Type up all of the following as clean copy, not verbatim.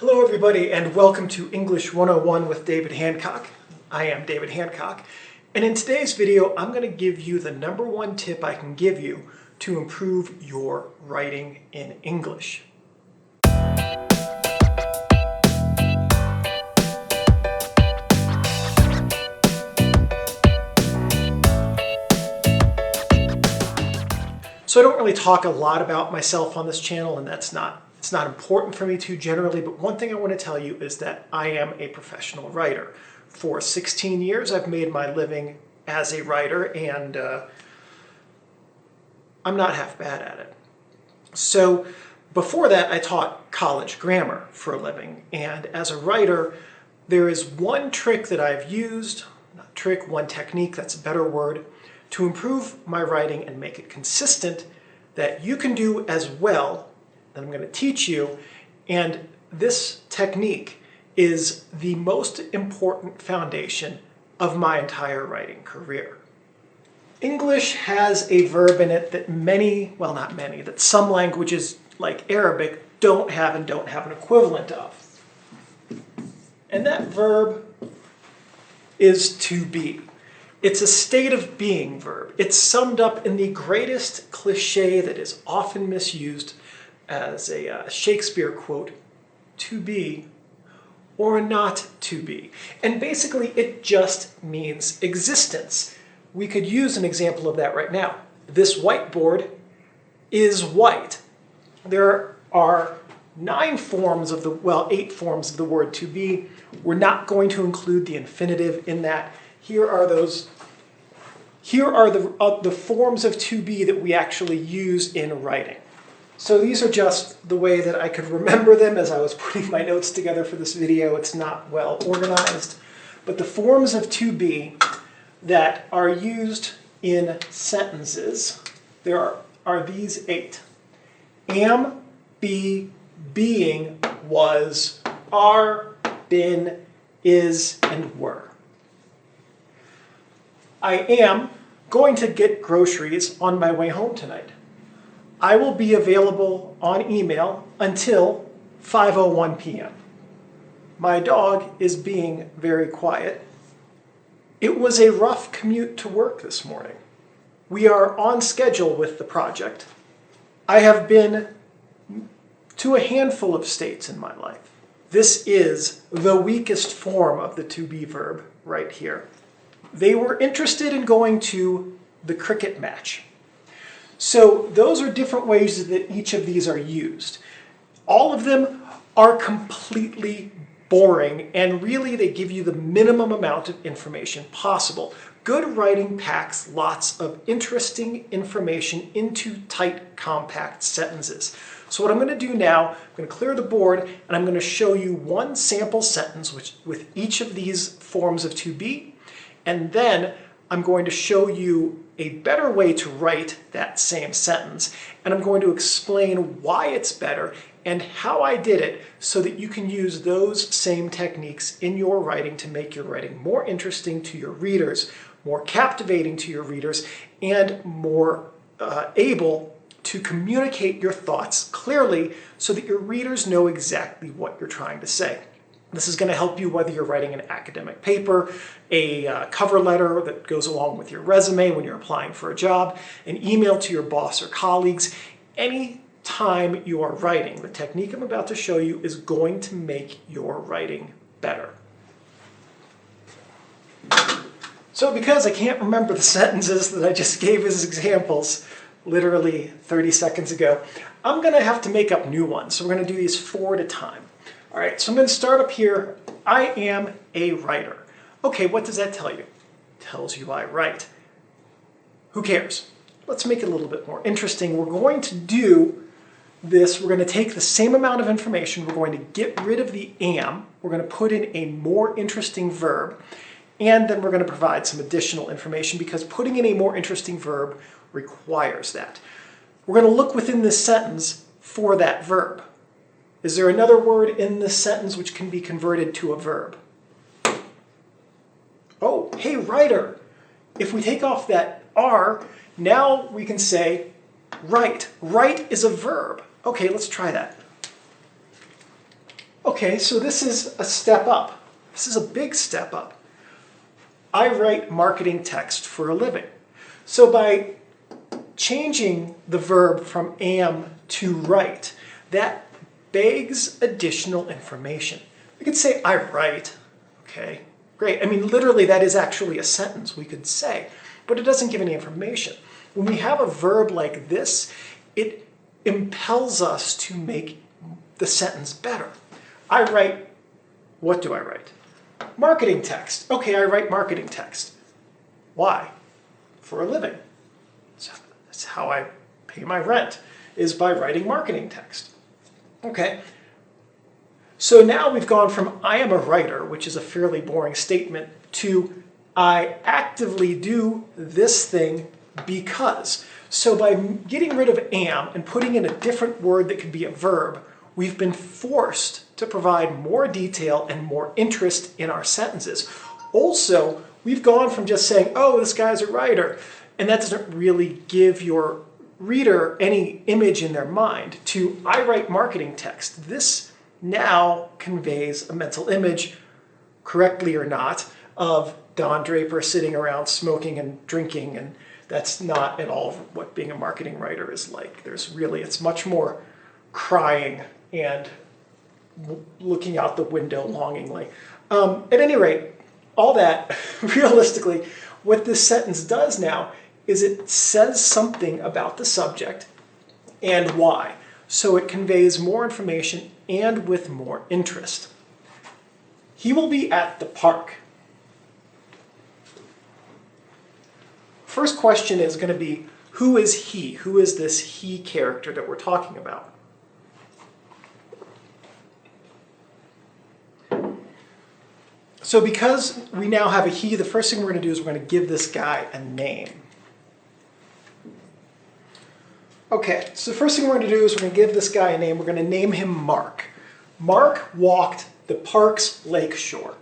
Hello everybody and welcome to English 101 with David Hancock. I am David Hancock, and in today's video I'm going to give you the #1 tip I can give you to improve your writing in English. So I don't really talk a lot about myself on this channel, and it's not important for me to generally, but one thing I want to tell you is that I am a professional writer. For 16 years I've made my living as a writer, and I'm not half bad at it. So before that I taught college grammar for a living, and as a writer there is one trick that I've used, not trick, one technique, that's a better word, to improve my writing and make it consistent that you can do as well, that I'm going to teach you, and this technique is the most important foundation of my entire writing career. English has a verb in it that that some languages like Arabic don't have and don't have an equivalent of. And that verb is to be. It's a state of being verb. It's summed up in the greatest cliche that is often misused as a Shakespeare quote, to be or not to be. And basically it just means existence. We could use an example of that right now. This whiteboard is white. There are 8 forms of the word to be. We're not going to include the infinitive in that. Here are the forms of to be that we actually use in writing. So these are just the way that I could remember them as I was putting my notes together for this video. It's not well organized, but the forms of to be that are used in sentences, there are these 8. Am, be, being, was, are, been, is, and were. I am going to get groceries on my way home tonight. I will be available on email until 5:01 p.m. My dog is being very quiet. It was a rough commute to work this morning. We are on schedule with the project. I have been to a handful of states in my life. This is the weakest form of the to be verb right here. They were interested in going to the cricket match. So those are different ways that each of these are used. All of them are completely boring, and really they give you the minimum amount of information possible. Good writing packs lots of interesting information into tight, compact sentences. So what I'm going to do now, I'm going to clear the board, and I'm going to show you one sample sentence with each of these forms of to be, and then I'm going to show you a better way to write that same sentence, and I'm going to explain why it's better and how I did it so that you can use those same techniques in your writing to make your writing more interesting to your readers, more captivating to your readers, and more able to communicate your thoughts clearly so that your readers know exactly what you're trying to say. This is going to help you whether you're writing an academic paper, a cover letter that goes along with your resume when you're applying for a job, an email to your boss or colleagues. Any time you are writing, the technique I'm about to show you is going to make your writing better. So because I can't remember the sentences that I just gave as examples literally 30 seconds ago, I'm going to have to make up new ones. So we're going to do these 4 at a time. All right, so I'm going to start up here. I am a writer. Okay, what does that tell you? It tells you I write. Who cares? Let's make it a little bit more interesting. We're going to do this. We're going to take the same amount of information. We're going to get rid of the am. We're going to put in a more interesting verb. And then we're going to provide some additional information because putting in a more interesting verb requires that. We're going to look within this sentence for that verb. Is there another word in this sentence which can be converted to a verb? Oh, hey, writer. If we take off that R, now we can say write. Write is a verb. Okay, let's try that. Okay, so this is a step up. This is a big step up. I write marketing text for a living. So by changing the verb from am to write, that begs additional information. We could say, I write. Okay, great. I mean, literally, that is actually a sentence we could say, but it doesn't give any information. When we have a verb like this, it impels us to make the sentence better. I write, what do I write? Marketing text. Okay, I write marketing text. Why? For a living. That's how I pay my rent, is by writing marketing text. Okay, so now we've gone from I am a writer, which is a fairly boring statement, to I actively do this thing because. So by getting rid of am and putting in a different word that could be a verb, we've been forced to provide more detail and more interest in our sentences. Also, we've gone from just saying, oh, this guy's a writer, and that doesn't really give your reader any image in their mind, to I write marketing text. This now conveys a mental image, correctly or not, of Don Draper sitting around smoking and drinking, and that's not at all what being a marketing writer is like. It's much more crying and looking out the window longingly. At any rate, all that, realistically, what this sentence does now is it says something about the subject and why. So it conveys more information and with more interest. He will be at the park. First question is going to be, who is he? Who is this he character that we're talking about? So because we now have a he, the first thing we're going to do is we're going to give this guy a name. Okay, so the first thing we're going to do is we're going to give this guy a name. We're going to name him Mark. Mark walked the park's lake shore.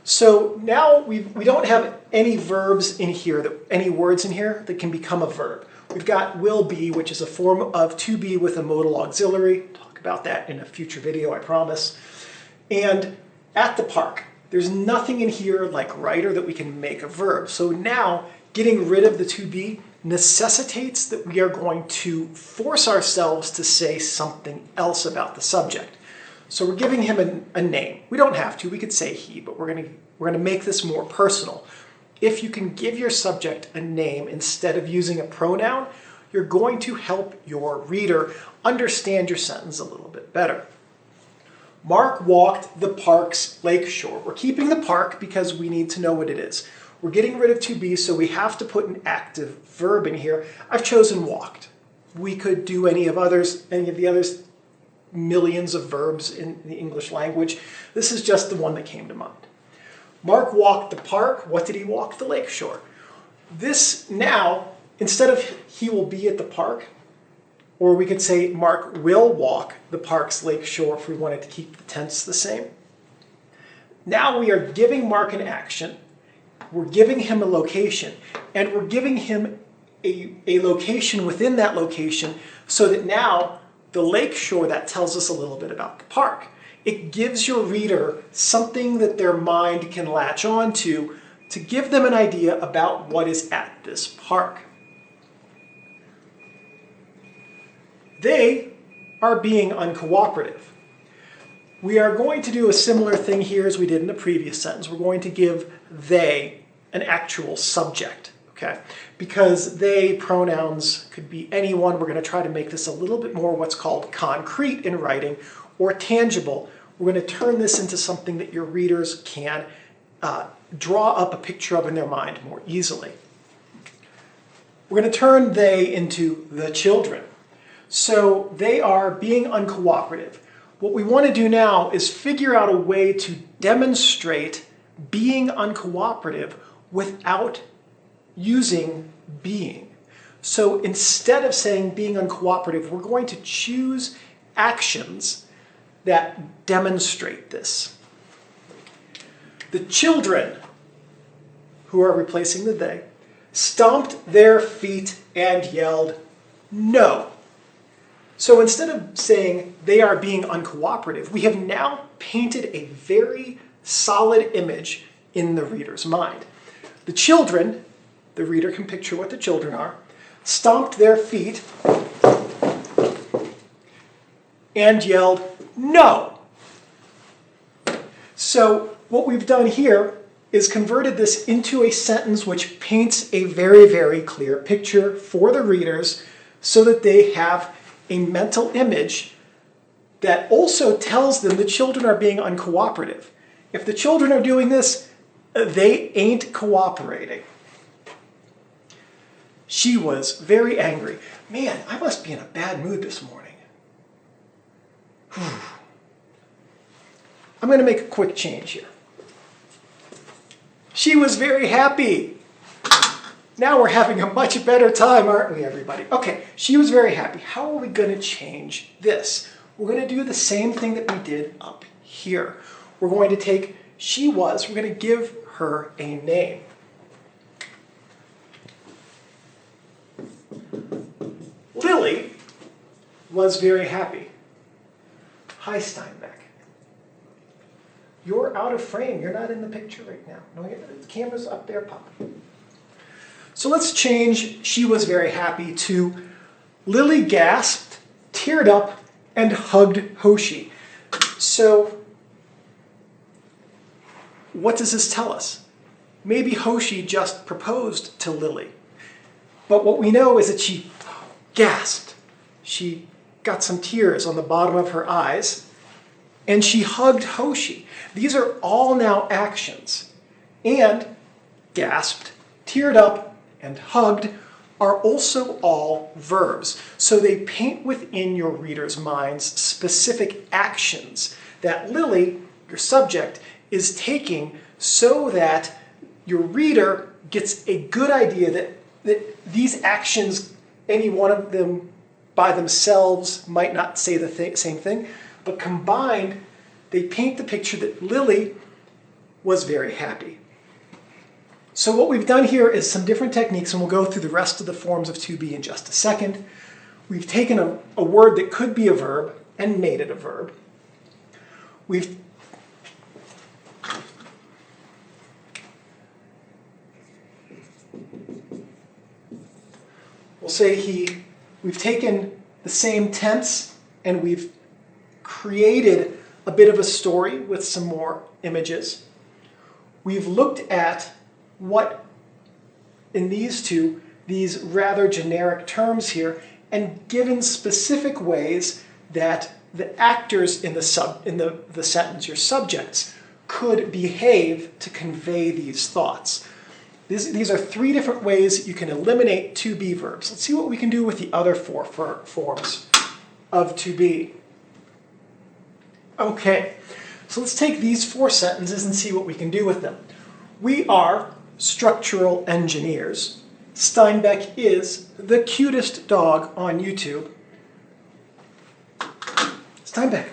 So now we don't have any verbs in here, any words in here that can become a verb. We've got will be, which is a form of to be with a modal auxiliary. Talk about that in a future video, I promise. And at the park. There's nothing in here like writer that we can make a verb. So now getting rid of the to be necessitates that we are going to force ourselves to say something else about the subject. So we're giving him a name. We don't have to, we could say he, but we're going to make this more personal. If you can give your subject a name instead of using a pronoun, you're going to help your reader understand your sentence a little bit better. Mark walked the park's lake shore. We're keeping the park because we need to know what it is. We're getting rid of to be, so we have to put an active verb in here. I've chosen walked. We could do any of the others, millions of verbs in the English language. This is just the one that came to mind. Mark walked the park. What did he walk? The lake shore. This now, instead of he will be at the park, or we could say Mark will walk the park's lake shore if we wanted to keep the tense the same. Now we are giving Mark an action, we're giving him a location, and we're giving him a location within that location so that now the lake shore, that tells us a little bit about the park. It gives your reader something that their mind can latch on to give them an idea about what is at this park. They are being uncooperative. We are going to do a similar thing here as we did in the previous sentence. We're going to give they an actual subject, okay? Because they pronouns could be anyone. We're going to try to make this a little bit more what's called concrete in writing or tangible. We're going to turn this into something that your readers can draw up a picture of in their mind more easily. We're going to turn they into the children. So they are being uncooperative. What we want to do now is figure out a way to demonstrate being uncooperative without using being. So instead of saying being uncooperative, we're going to choose actions that demonstrate this. The children, who are replacing the they, stomped their feet and yelled, "No." So instead of saying they are being uncooperative, we have now painted a very solid image in the reader's mind. The children, the reader can picture what the children are, stomped their feet and yelled, "No!" So what we've done here is converted this into a sentence which paints a very, very clear picture for the readers so that they have a mental image that also tells them the children are being uncooperative. If the children are doing this, they ain't cooperating. She was very angry. Man, I must be in a bad mood this morning. I'm going to make a quick change here. She was very happy. Now we're having a much better time, aren't we, everybody? Okay, she was very happy. How are we going to change this? We're going to do the same thing that we did up here. We're going to take she was, we're going to give her a name. Lily was very happy. Hi, Steinbeck. You're out of frame. You're not in the picture right now. No, the camera's up there, Pop. So let's change she was very happy to Lily gasped, teared up, and hugged Hoshi. So what does this tell us? Maybe Hoshi just proposed to Lily. But what we know is that she gasped. She got some tears on the bottom of her eyes, and she hugged Hoshi. These are all now actions. And gasped, teared up, and hugged are also all verbs. So they paint within your reader's minds specific actions that Lily, your subject, is taking so that your reader gets a good idea that these actions, any one of them by themselves might not say the same thing, but combined, they paint the picture that Lily was very happy. So what we've done here is some different techniques, and we'll go through the rest of the forms of to be in just a second. We've taken a word that could be a verb and made it a verb. We'll say we've taken the same tense and we've created a bit of a story with some more images. We've looked at what in these rather generic terms here, and given specific ways that the actors in the sentence, your subjects, could behave to convey these thoughts. These are three different ways you can eliminate to be verbs. Let's see what we can do with the other four forms of to be. Okay, so let's take these four sentences and see what we can do with them. We are structural engineers. Steinbeck is the cutest dog on YouTube. Steinbeck,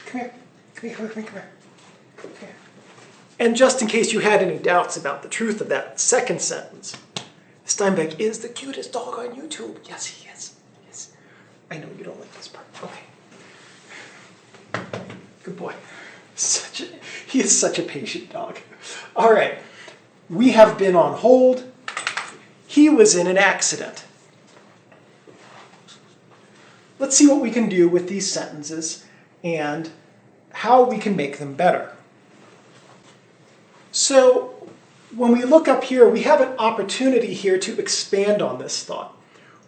come here. Come here. And just in case you had any doubts about the truth of that second sentence, Steinbeck is the cutest dog on YouTube. Yes, he is. Yes. I know you don't like this part. Okay. Good boy. He is such a patient dog. All right. We have been on hold. He was in an accident. Let's see what we can do with these sentences and how we can make them better. So when we look up here, we have an opportunity here to expand on this thought.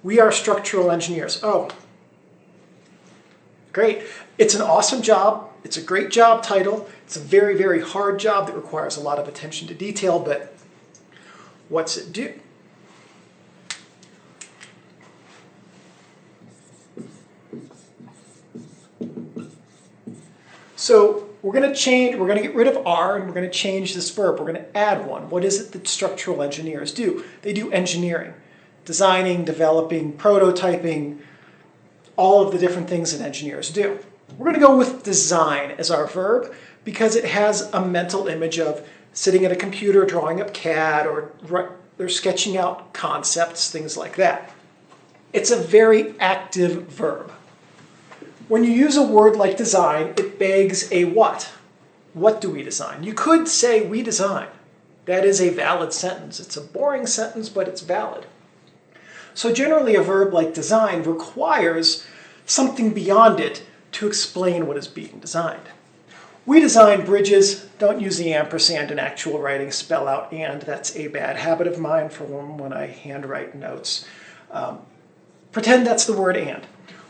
We are structural engineers. Oh, great. It's an awesome job. It's a great job title. It's a very, very hard job that requires a lot of attention to detail, but what's it do? So we're going to get rid of are, and we're going to change this verb. We're going to add one. What is it that structural engineers do? They do engineering, designing, developing, prototyping, all of the different things that engineers do. We're going to go with design as our verb because it has a mental image of sitting at a computer, drawing up CAD, or they're sketching out concepts, things like that. It's a very active verb. When you use a word like design, it begs a what? What do we design? You could say we design. That is a valid sentence. It's a boring sentence, but it's valid. So generally a verb like design requires something beyond it to explain what is being designed. We design bridges. Don't use the ampersand in actual writing. Spell out and. That's a bad habit of mine for when I handwrite notes. Pretend that's the word and.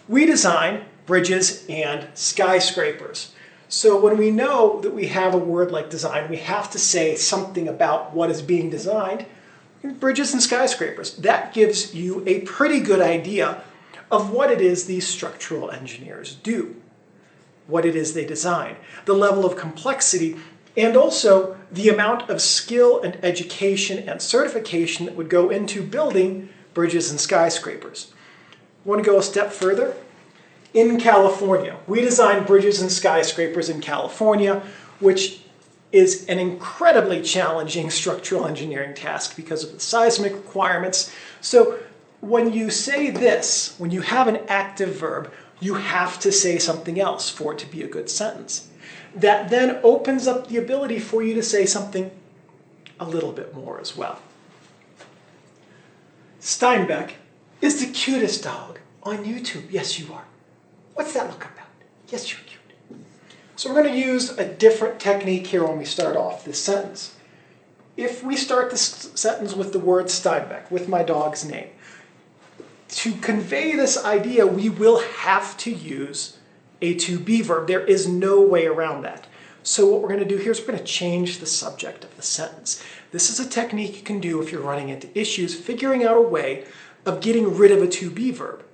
We design bridges and skyscrapers. So when we know that we have a word like design, we have to say something about what is being designed. Bridges and skyscrapers. That gives you a pretty good idea of what it is these structural engineers do, what it is they design, the level of complexity, and also the amount of skill and education and certification that would go into building bridges and skyscrapers. Want to go a step further? In California, we design bridges and skyscrapers in California, which is an incredibly challenging structural engineering task because of the seismic requirements. So when you say this, when you have an active verb, you have to say something else for it to be a good sentence. That then opens up the ability for you to say something a little bit more as well. Steinbeck is the cutest dog on YouTube. Yes, you are. What's that look about? Yes, you're cute. So we're going to use a different technique here when we start off this sentence. If we start this sentence with the word Steinbeck, with my dog's name, to convey this idea, we will have to use a to be verb. There is no way around that. So what we're going to do here is we're going to change the subject of the sentence. This is a technique you can do if you're running into issues, figuring out a way of getting rid of a to be verb.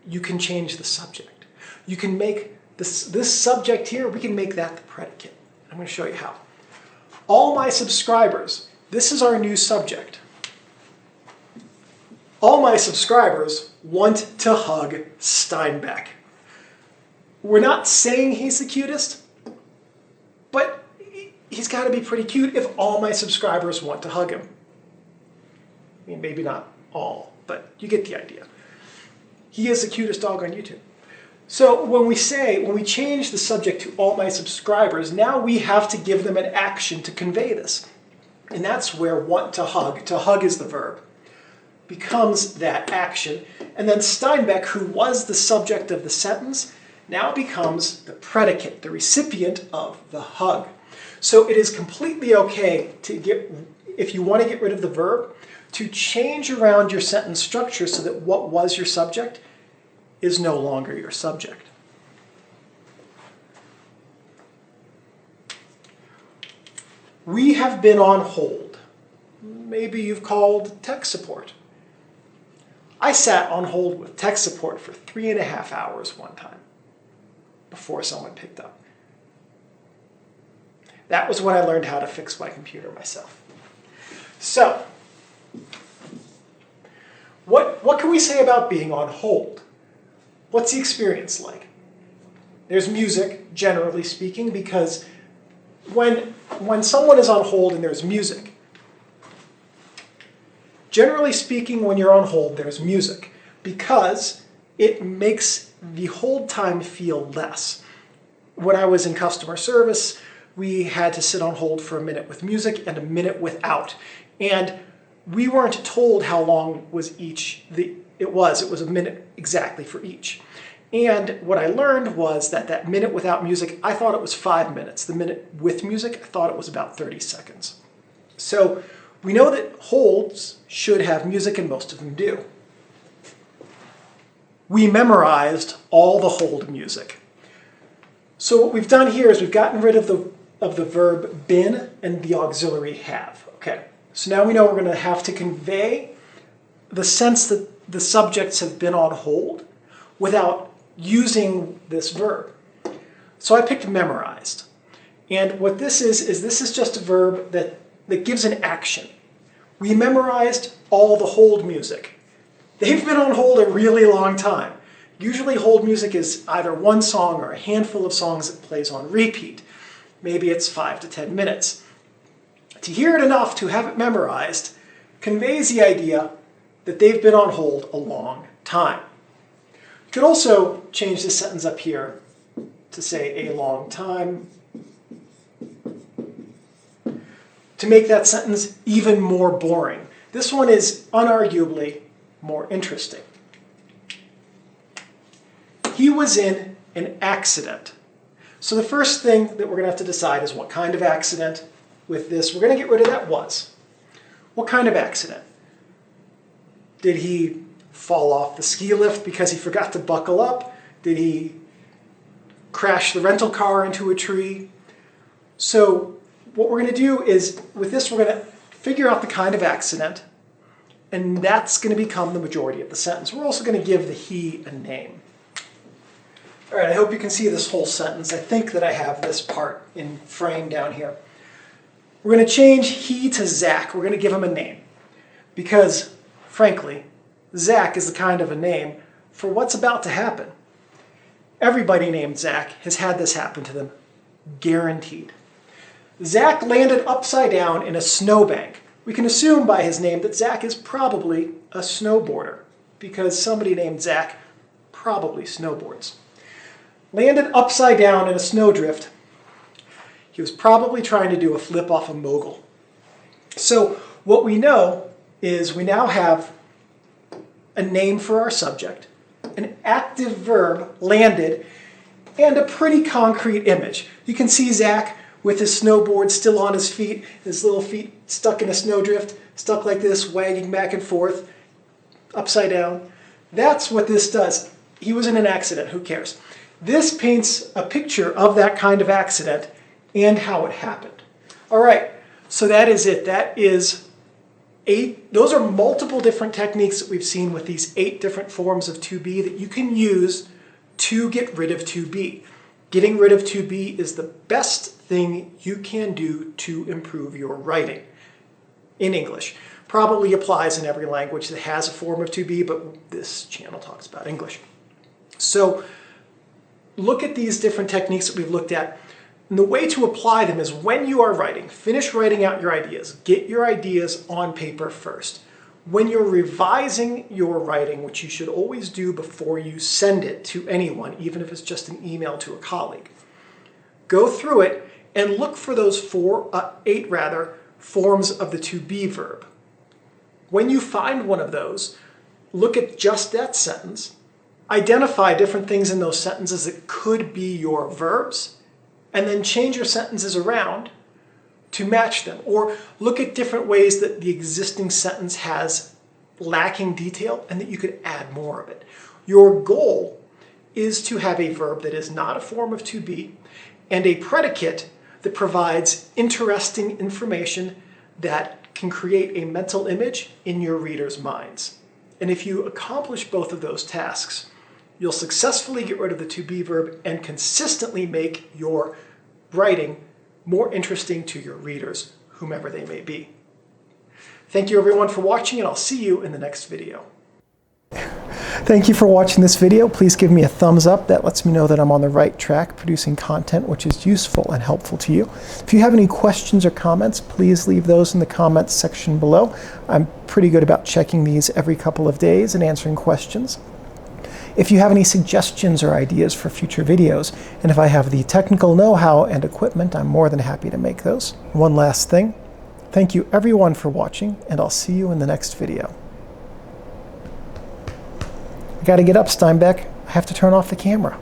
You can change the subject. You can make this subject here, we can make that the predicate. I'm going to show you how. All my subscribers, this is our new subject. All my subscribers want to hug Steinbeck. We're not saying he's the cutest, but he's got to be pretty cute if all my subscribers want to hug him. I mean, maybe not all, but you get the idea. He is the cutest dog on YouTube. So when we change the subject to all my subscribers, now we have to give them an action to convey this. And that's where want to hug is the verb, becomes that action. And then Steinbeck, who was the subject of the sentence, now becomes the predicate, the recipient of the hug. So it is completely okay to if you want to get rid of the verb, to change around your sentence structure so that what was your subject is no longer your subject. We have been on hold. Maybe you've called tech support. I sat on hold with tech support for 3.5 hours one time before someone picked up. That was when I learned how to fix my computer myself. So, what can we say about being on hold? What's the experience like? There's music, generally speaking, because when someone is on hold and there's music, generally speaking, when you're on hold, there's music because it makes the hold time feel less. When I was in customer service, we had to sit on hold for a minute with music and a minute without. And we weren't told how long was each. It was a minute exactly for each. And what I learned was that minute without music, I thought it was 5 minutes. The minute with music, I thought it was about 30 seconds. So we know that holds should have music, and most of them do. We memorized all the hold music. So what we've done here is we've gotten rid of the verb been and the auxiliary have. Okay. So now we know we're going to have to convey the sense that the subjects have been on hold without using this verb. So I picked memorized. And what this is just a verb that gives an action. We memorized all the hold music. They've been on hold a really long time. Usually hold music is either one song or a handful of songs that plays on repeat. Maybe it's 5 to 10 minutes. To hear it enough to have it memorized conveys the idea that they've been on hold a long time. Could also change this sentence up here to say a long time to make that sentence even more boring. This one is unarguably more interesting. He was in an accident. So the first thing that we're going to have to decide is what kind of accident. With this, we're going to get rid of that was. What kind of accident? Did he fall off the ski lift because he forgot to buckle up? Did he crash the rental car into a tree? So what we're going to do is, with this, we're going to figure out the kind of accident, and that's going to become the majority of the sentence. We're also going to give the he a name. All right, I hope you can see this whole sentence. I think that I have this part in frame down here. We're going to change he to Zach. We're going to give him a name because, frankly, Zach is the kind of a name for what's about to happen. Everybody named Zach has had this happen to them, guaranteed. Zach landed upside down in a snowbank. We can assume by his name that Zach is probably a snowboarder because somebody named Zach probably snowboards. Landed upside down in a snowdrift. He was probably trying to do a flip off a mogul. So what we know is we now have a name for our subject, an active verb, landed, and a pretty concrete image. You can see Zach with his snowboard still on his feet, his little feet stuck in a snowdrift, stuck like this, wagging back and forth, upside down. That's what this does. He was in an accident, who cares? This paints a picture of that kind of accident and how it happened. All right, so that is it. That is 8. Those are multiple different techniques that we've seen with these 8 different forms of to be that you can use to get rid of to be. Getting rid of to be is the best thing you can do to improve your writing in English. Probably applies in every language that has a form of to be, but this channel talks about English. So look at these different techniques that we've looked at. And the way to apply them is when you are writing, finish writing out your ideas. Get your ideas on paper first. When you're revising your writing, which you should always do before you send it to anyone, even if it's just an email to a colleague, go through it and look for those 8 forms of the to be verb. When you find one of those, look at just that sentence, identify different things in those sentences that could be your verbs, and then change your sentences around to match them. Or look at different ways that the existing sentence has lacking detail and that you could add more of it. Your goal is to have a verb that is not a form of to be and a predicate that provides interesting information that can create a mental image in your readers' minds. And if you accomplish both of those tasks, you'll successfully get rid of the to be verb and consistently make your writing more interesting to your readers, whomever they may be. Thank you everyone for watching, and I'll see you in the next video. Thank you for watching this video. Please give me a thumbs up. That lets me know that I'm on the right track producing content which is useful and helpful to you. If you have any questions or comments, please leave those in the comments section below. I'm pretty good about checking these every couple of days and answering questions. If you have any suggestions or ideas for future videos, and if I have the technical know-how and equipment, I'm more than happy to make those. One last thing, thank you everyone for watching, and I'll see you in the next video. I gotta get up, Steinbeck. I have to turn off the camera.